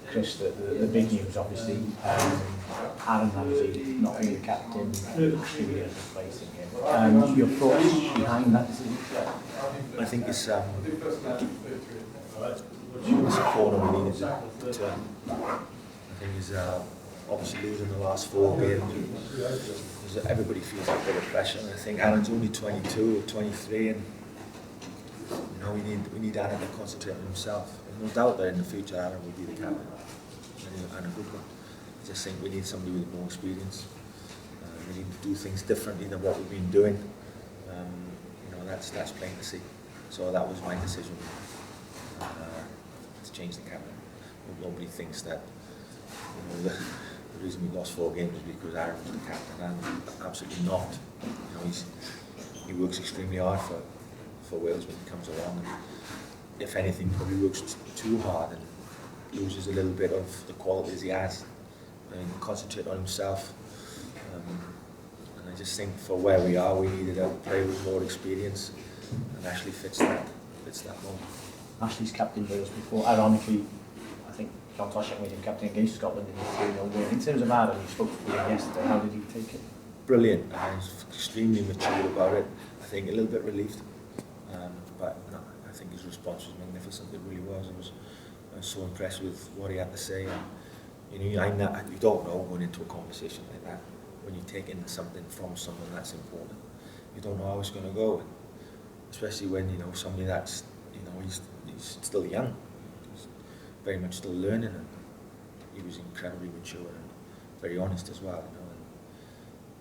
Chris, the big news obviously, Aaron Ramsey not being the captain, extremely replacing him. Your thoughts behind that decision? I think it's a corner we needed to turn. I think he's obviously losing the last 4 games. Everybody feels a bit of pressure, and I think Aaron's only 22 or 23, and we need Aaron to concentrate on himself. There's no doubt that in the future Aaron will be the captain, and a good one. I just think we need somebody with more experience. We need to do things differently than what we've been doing. That's plain to see. So that was my decision to change the captain. Nobody thinks that the reason we lost 4 games is because Aaron was the captain, and absolutely not. He works extremely hard for Wales when he comes along, and if anything probably works too hard and loses a little bit of the qualities he has. Concentrate on himself, and I just think for where we are, we needed a player with more experience, and Ashley fits that mold. Ashley's captained Wales before. Ironically, I think John Toshak made him captain against Scotland in the 3-0 win. In terms of Aaron, you spoke to him yesterday. How did you take it? Brilliant. I was extremely mature about it. I think a little bit relieved, but no, I think his response was magnificent. It really was. I was so impressed with what he had to say. You don't know going into a conversation like that. When you take in something from someone that's important, you don't know how it's going to go. And especially when somebody that's he's still young, he's very much still learning, and he was incredibly mature and very honest as well. And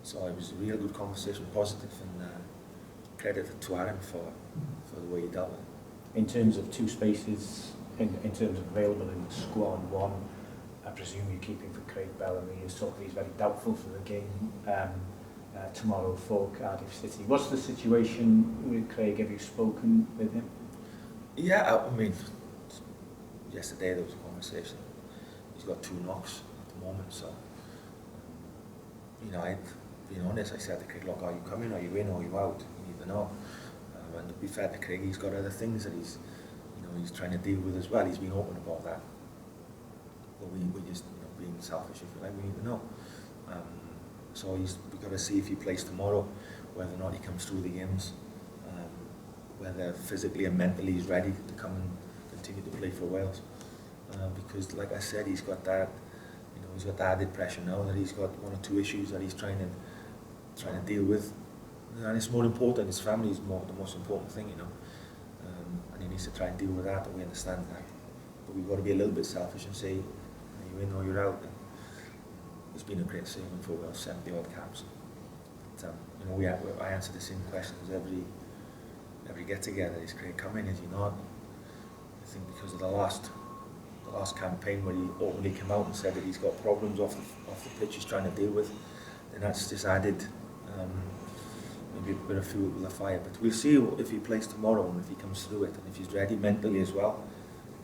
so it was a real good conversation, positive, and credit to Aaron for the way he dealt with it. In terms of 2 spaces, in terms of available in the squad, one, I presume you're keeping for Craig Bellamy. He's very doubtful for the game tomorrow for Cardiff City. What's the situation with Craig? Have you spoken with him? Yeah, I mean, yesterday there was a conversation. He's got 2 knocks at the moment, so I've been honest. I said to Craig, look, are you coming, are you in, or are you out? You need to know. And to be fair to Craig, he's got other things that he's trying to deal with as well. He's been open about that. But we just, being selfish, if you like, we need to know. So we've got to see if he plays tomorrow, whether or not he comes through the games, whether physically and mentally he's ready to come and continue to play for Wales. Because, like I said, he's got that, he's got that added pressure now that he's got 1 or 2 issues that he's trying to deal with, and it's more important. His family is the most important thing, and he needs to try and deal with that, and we understand that. But we've got to be a little bit selfish and say, are you in or you're out? And it's been a great saving for Wales, 70 odd caps. But, I answer the same questions every get together. Is Craig coming? Is he not? I think because of the last campaign where he openly came out and said that he's got problems off the pitch he's trying to deal with, and that's just added maybe a bit of fuel to the fire. But we'll see if he plays tomorrow and if he comes through it, and if he's ready mentally as well.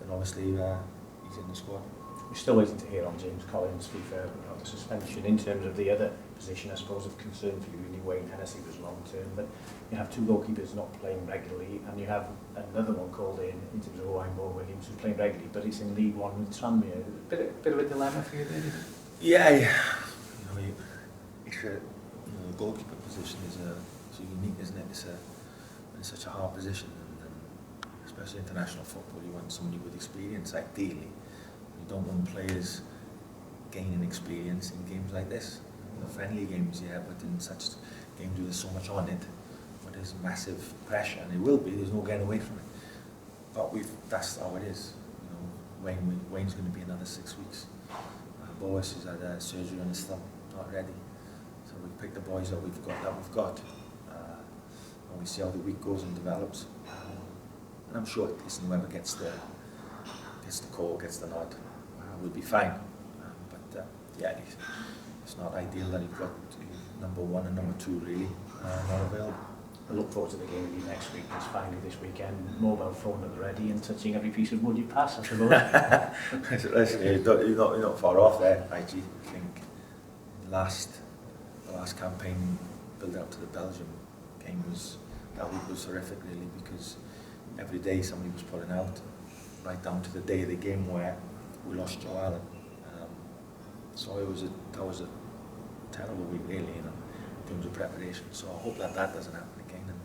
Then obviously he's in the squad. We're still waiting to hear on James Collins, to be fair, about the suspension. In terms of the other position, I suppose, of concern for you, you knew Wayne Hennessy was long-term, but you have 2 goalkeepers not playing regularly, and you have another one called in terms of Owain Williams, who's playing regularly, but it's in League One with Tranmere. Bit of a dilemma for you there, is it? Yeah. The goalkeeper position is so unique, isn't it? It's such a hard position, and especially international football, you want somebody with experience, ideally. You don't want players gaining experience in games like this. Friendly games, yeah, but in such games where there's so much on it, where there's massive pressure, and it will be, there's no getting away from it. But that's how it is. Wayne's going to be another 6 weeks. Boas has had surgery on his thumb, not ready. So we pick the boys that we've got, and we see how the week goes and develops. And I'm sure whoever gets the call, gets the nod, will be fine. But yeah, it's not ideal that you've got number 1 and number 2 really not available. I look forward to the game with you next week. It's finally this weekend. Mobile phone at the ready and touching every piece of wood you pass, I suppose. Listen, you're not far off there, IG. I think the last campaign build up to the Belgium game that week was horrific really, because every day somebody was pulling out, right down to the day of the game where we lost Joe Allen. So that was a terrible week really, you know, in terms of preparation. So I hope that doesn't happen again. And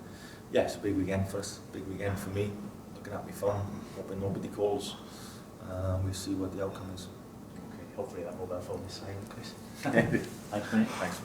yeah, it's a big weekend for us, big weekend for me. Looking at my phone, hoping nobody calls. We'll see what the outcome is. Okay, hopefully that mobile phone is silent, Chris. Thanks, mate. Thanks.